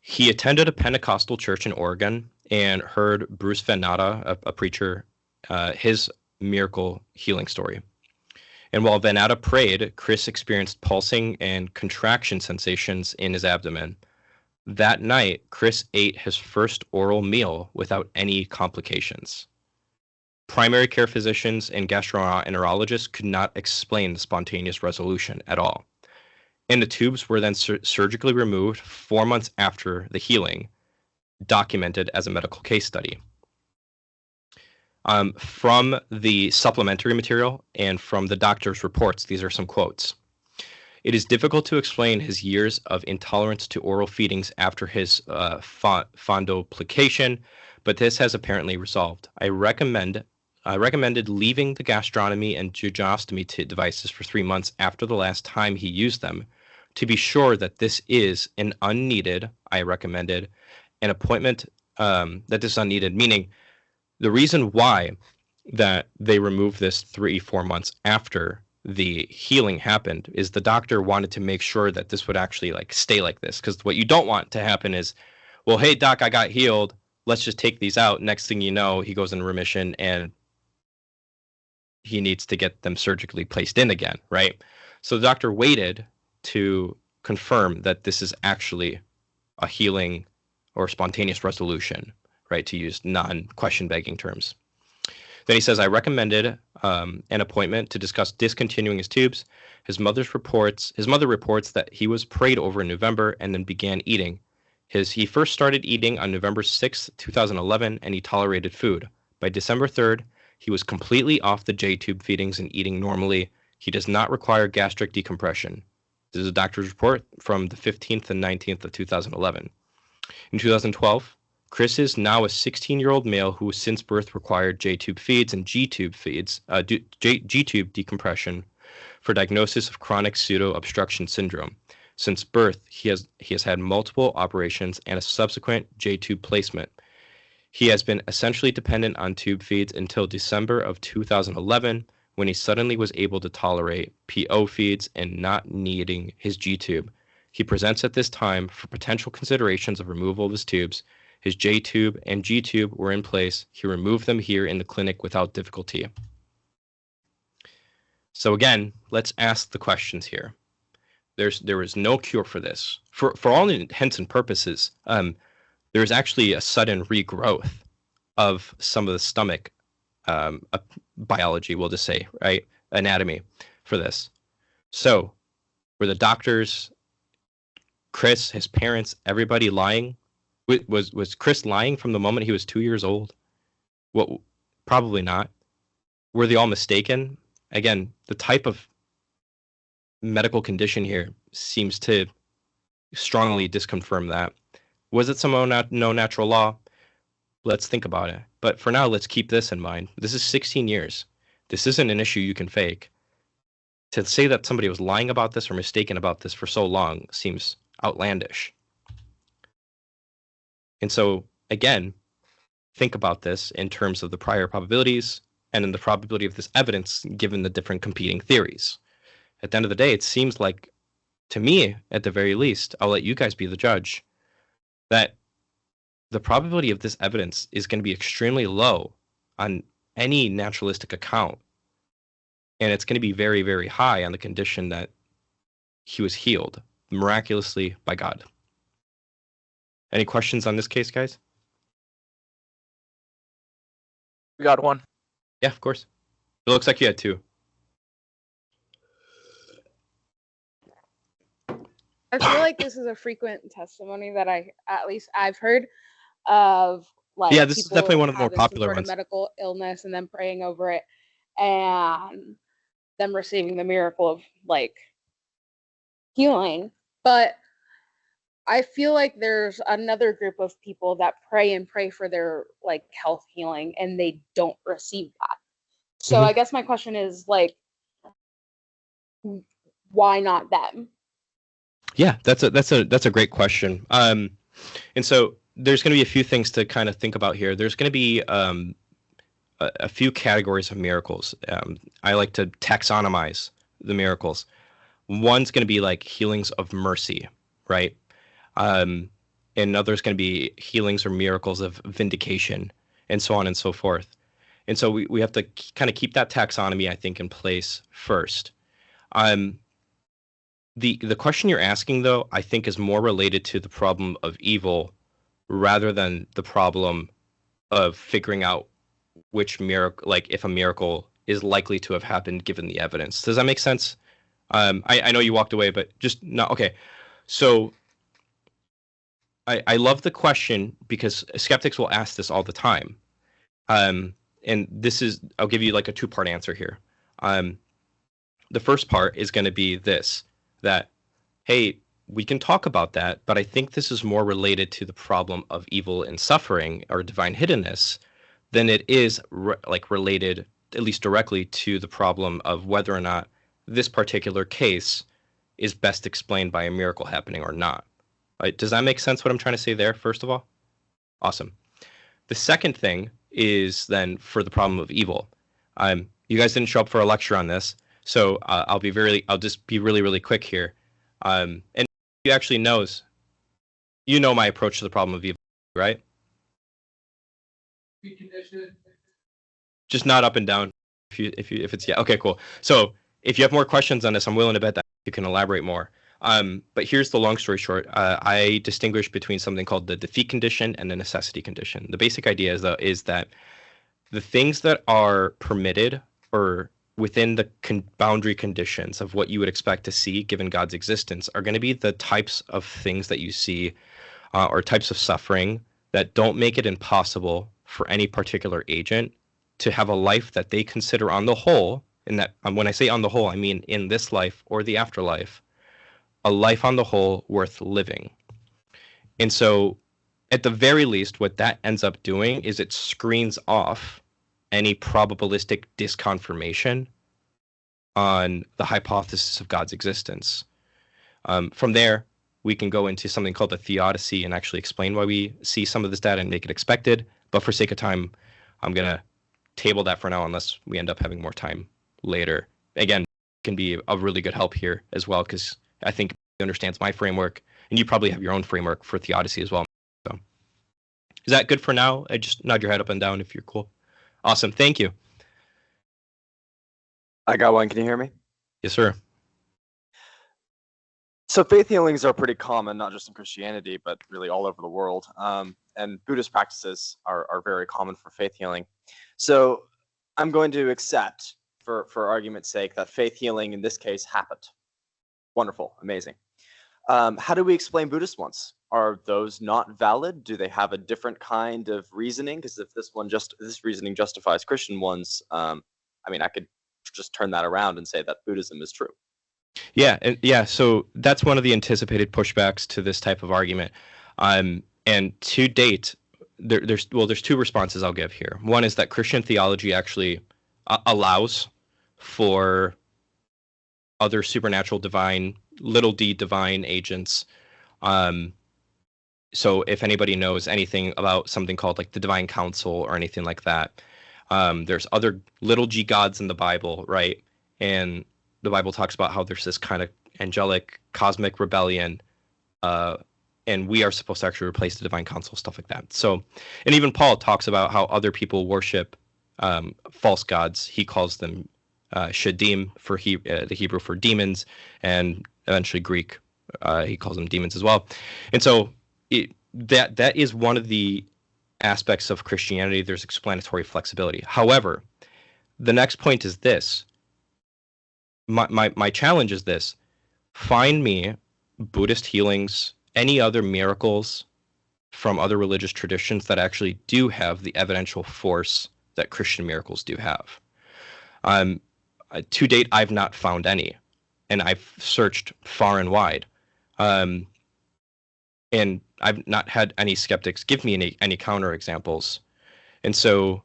He attended a Pentecostal church in Oregon and heard Bruce Van Natta, a preacher, his miracle healing story. And while Van Natta prayed, Chris experienced pulsing and contraction sensations in his abdomen. That night, Chris ate his first oral meal without any complications. Primary care physicians and gastroenterologists could not explain the spontaneous resolution at all. And the tubes were then surgically removed 4 months after the healing, documented as a medical case study. From the supplementary material and from the doctor's reports, these are some quotes. "It is difficult to explain his years of intolerance to oral feedings after his fondoplication, but this has apparently resolved. I recommended leaving the gastronomy and jujunostomy devices for 3 months after the last time he used them. To be sure that this is an unneeded, I recommended an appointment that this is unneeded," meaning the reason why that they removed this 3-4 months after the healing happened is the doctor wanted to make sure that this would actually like stay like this. Because what you don't want to happen is, well, hey doc, I got healed. Let's just take these out. Next thing you know, he goes in remission and he needs to get them surgically placed in again, right? So the doctor waited to confirm that this is actually a healing or spontaneous resolution, right? To use non-question begging terms. Then he says, I recommended an appointment to discuss discontinuing his tubes. His mother reports that he was prayed over in November and then began eating. He first started eating on November 6th, 2011, and he tolerated food. By December 3rd, he was completely off the J-tube feedings and eating normally. He does not require gastric decompression. This is a doctor's report from the 15th and 19th of 2011. In 2012, Chris is now a 16-year-old male who since birth required J-tube feeds and G-tube feeds, G-tube decompression for diagnosis of chronic pseudo-obstruction syndrome. Since birth, he has had multiple operations and a subsequent J-tube placement. He has been essentially dependent on tube feeds until December of 2011, when he suddenly was able to tolerate PO feeds and not needing his G-tube. He presents at this time for potential considerations of removal of his tubes. His J-tube and G-tube were in place. He removed them here in the clinic without difficulty. So again, let's ask the questions here. There is no cure for this. For all intents and purposes, there is actually a sudden regrowth of some of the stomach biology, we'll just say, right? Anatomy for this. So were the doctors, Chris, his parents, everybody lying? Was Chris lying from the moment he was 2 years old? Well, probably not. Were they all mistaken? Again, the type of medical condition here seems to strongly disconfirm that. Was it some no natural law? Let's think about it. But for now, let's keep this in mind. This is 16 years. This isn't an issue you can fake. To say that somebody was lying about this or mistaken about this for so long seems outlandish. And so, again, think about this in terms of the prior probabilities and in the probability of this evidence given the different competing theories. At the end of the day, it seems like, to me, at the very least, I'll let you guys be the judge, that the probability of this evidence is going to be extremely low on any naturalistic account. And it's going to be very, very high on the condition that he was healed miraculously by God. Any questions on this case, guys? We got one. Yeah, of course. It looks like you had two. I feel like this is a frequent testimony that I've heard of, like, yeah, this is people definitely one of the more having some popular sort of ones. medical illness and then praying over it and them receiving the miracle of, like, healing. But I feel like there's another group of people that pray for their, like, health healing and they don't receive that. So I guess my question is, like, why not them? Yeah, that's a great question. And so there's going to be a few things to kind of think about here. There's going to be a few categories of miracles. I like to taxonomize the miracles. One's going to be like healings of mercy, right? And another's going to be healings or miracles of vindication, and so on and so forth. And so we have to kind of keep that taxonomy, I think, in place first. The question you're asking, though, I think is more related to the problem of evil rather than the problem of figuring out which miracle, like if a miracle is likely to have happened given the evidence. Does that make sense? I know you walked away, but just not okay. So I love the question because skeptics will ask this all the time. And this is, I'll give you like a two-part answer here. The first part is going to be this, that, hey, we can talk about that, but I think this is more related to the problem of evil and suffering or divine hiddenness than it is related, at least directly, to the problem of whether or not this particular case is best explained by a miracle happening or not. Right? Does that make sense what I'm trying to say there, first of all? Awesome. The second thing is then for the problem of evil. You guys didn't show up for a lecture on this, So I'll just be really quick here. And you actually knows, you know my approach to the problem of evil, right? Just not up and down. If it's yeah, okay, cool. So if you have more questions on this, I'm willing to bet that you can elaborate more. But here's the long story short. I distinguish between something called the defeat condition and the necessity condition. The basic idea is that the things that are permitted or within the boundary conditions of what you would expect to see given God's existence are going to be the types of things that you see or types of suffering that don't make it impossible for any particular agent to have a life that they consider on the whole, and that when I say on the whole, I mean in this life or the afterlife, a life on the whole worth living. And so at the very least, what that ends up doing is it screens off any probabilistic disconfirmation on the hypothesis of God's existence. From there, we can go into something called the theodicy and actually explain why we see some of this data and make it expected. But for sake of time, I'm going to table that for now unless we end up having more time later. Again, can be a really good help here as well, because I think he understands my framework, and you probably have your own framework for theodicy as well. So, is that good for now? I just nod your head up and down if you're cool. Awesome. Thank you. I got one. Can you hear me? Yes, sir. So faith healings are pretty common, not just in Christianity, but really all over the world. And Buddhist practices are very common for faith healing. So I'm going to accept, for argument's sake, that faith healing in this case happened. Wonderful, amazing. How do we explain Buddhist ones? Are those not valid? Do they have a different kind of reasoning? Because if this reasoning justifies Christian ones, I mean, I could just turn that around and say that Buddhism is true. Yeah. So that's one of the anticipated pushbacks to this type of argument. And to date, there's two responses I'll give here. One is that Christian theology actually allows for other supernatural divine, little d divine agents. So if anybody knows anything about something called like the divine council or anything like that, there's other little g gods in the Bible, right? And the Bible talks about how there's this kind of angelic cosmic rebellion, and we are supposed to actually replace the divine council, stuff like that. So, and even Paul talks about how other people worship false gods. He calls them shadim for the Hebrew for demons, and eventually Greek, he calls them demons as well. And so that is one of the aspects of Christianity. There's explanatory flexibility. However, the next point is this. My challenge is this: find me Buddhist healings, any other miracles from other religious traditions that actually do have the evidential force that Christian miracles do have. To date, I've not found any, and I've searched far and wide, and I've not had any skeptics give me any counterexamples. And so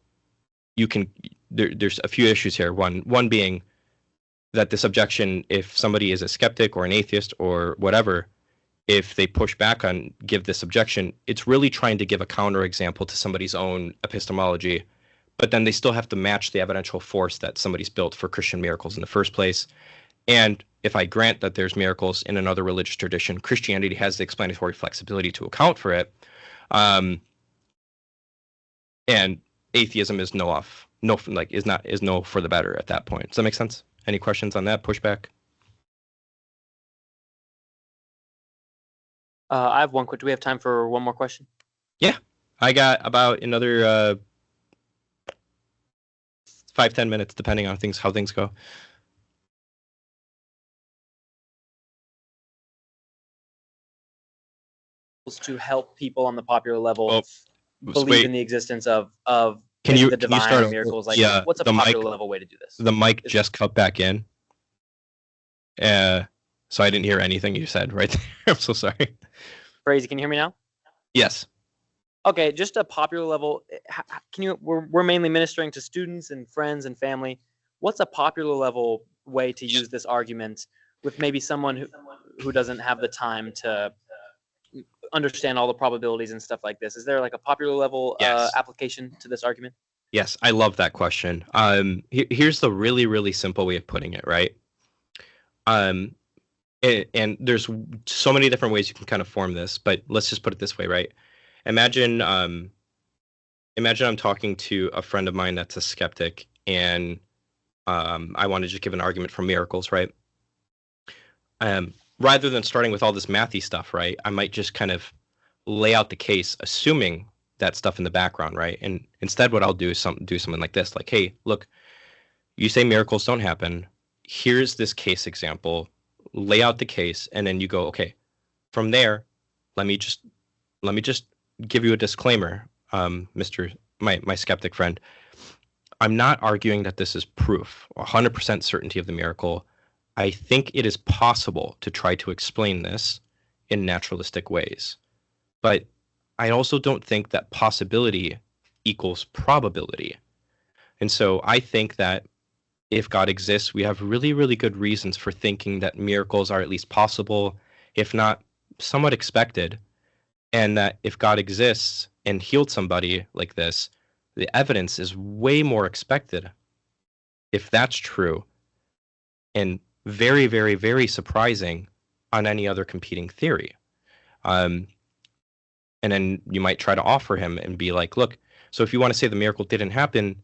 there's a few issues here. One being that this objection, if somebody is a skeptic or an atheist or whatever, if they push back on give this objection, it's really trying to give a counterexample to somebody's own epistemology, but then they still have to match the evidential force that somebody's built for Christian miracles in the first place. And if I grant that there's miracles in another religious tradition, Christianity has the explanatory flexibility to account for it. And atheism is no for the better at that point. Does that make sense? Any questions on that pushback? I have one quick. Do we have time for one more question? Yeah, I got about another 5-10 minutes, depending on how things go. To help people on the popular level believe in the existence of the divine start miracles. Like, yeah, what's a popular level way to do this? The mic just cut back in. So I didn't hear anything you said right there. I'm so sorry. Crazy, can you hear me now? Yes. Okay, just a popular level. We're mainly ministering to students and friends and family. What's a popular level way to use this argument with maybe someone who doesn't have the time to understand all the probabilities and stuff like this? Is there like a popular level application to this argument? Yes, I love that question. Here's the really, really simple way of putting it, right? And there's so many different ways you can kind of form this, but let's just put it this way, right? Imagine I'm talking to a friend of mine that's a skeptic, and I want to just give an argument for miracles, right? Rather than starting with all this mathy stuff, right? I might just kind of lay out the case, assuming that stuff in the background, right? And instead, what I'll do is do something like this, like, hey, look, you say miracles don't happen. Here's this case example. Lay out the case, and then you go, okay. From there, let me just give you a disclaimer, Mr. My skeptic friend. I'm not arguing that this is proof, 100% certainty of the miracle. I think it is possible to try to explain this in naturalistic ways, but I also don't think that possibility equals probability. And so I think that if God exists, we have really, really good reasons for thinking that miracles are at least possible, if not somewhat expected. And that if God exists and healed somebody like this, the evidence is way more expected. If that's true, and very, very, very surprising on any other competing theory. And then you might try to offer him and be like, look, so if you want to say the miracle didn't happen,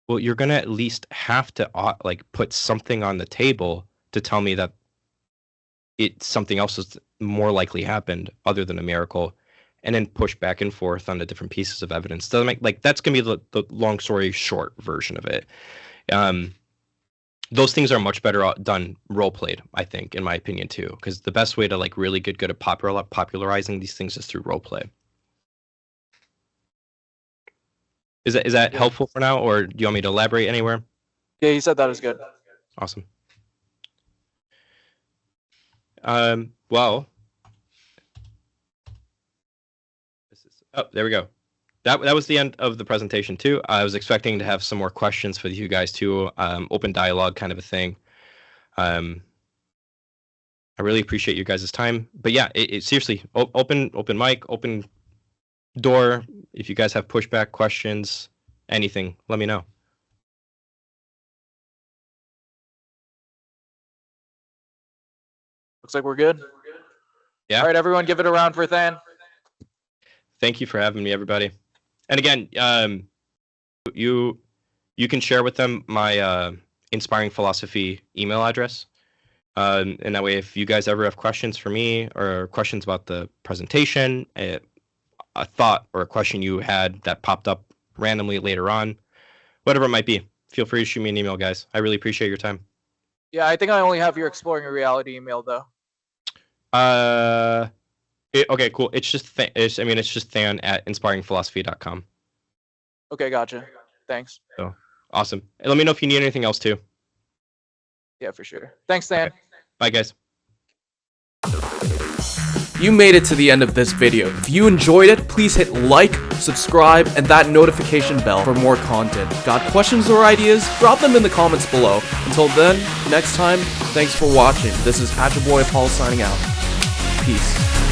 well, you're going to at least have to like put something on the table to tell me that something else is more likely happened other than a miracle, and then push back and forth on the different pieces of evidence. Doesn't make, like, that's going to be the long story short version of it. Those things are much better done role played, I think, in my opinion, too, because the best way to like really get good at popularizing these things is through role play. Is that helpful for now, or do you want me to elaborate anywhere? Yeah, he said that was good. Awesome. Well, there we go. That was the end of the presentation too. I was expecting to have some more questions for you guys too. Open dialogue kind of a thing. I really appreciate you guys' time. But yeah, it seriously, open mic, open door. If you guys have pushback, questions, anything, let me know. Looks like we're good. Yeah. All right, everyone, give it a round for Than. Thank you for having me, everybody. And again, you can share with them my Inspiring Philosophy email address. And that way, if you guys ever have questions for me or questions about the presentation, a thought or a question you had that popped up randomly later on, whatever it might be, feel free to shoot me an email, guys. I really appreciate your time. Yeah, I think I only have your ExploringReality email though. Okay, cool. It's just it's just Than at InspiringPhilosophy.com. Okay, gotcha. Thanks. So awesome. And let me know if you need anything else too. Yeah, for sure. Thanks, Than. Okay. Bye, guys. You made it to the end of this video. If you enjoyed it, please hit like, subscribe, and that notification bell for more content. Got questions or ideas? Drop them in the comments below. Until then, next time, thanks for watching. This is Boy Paul signing out. Peace.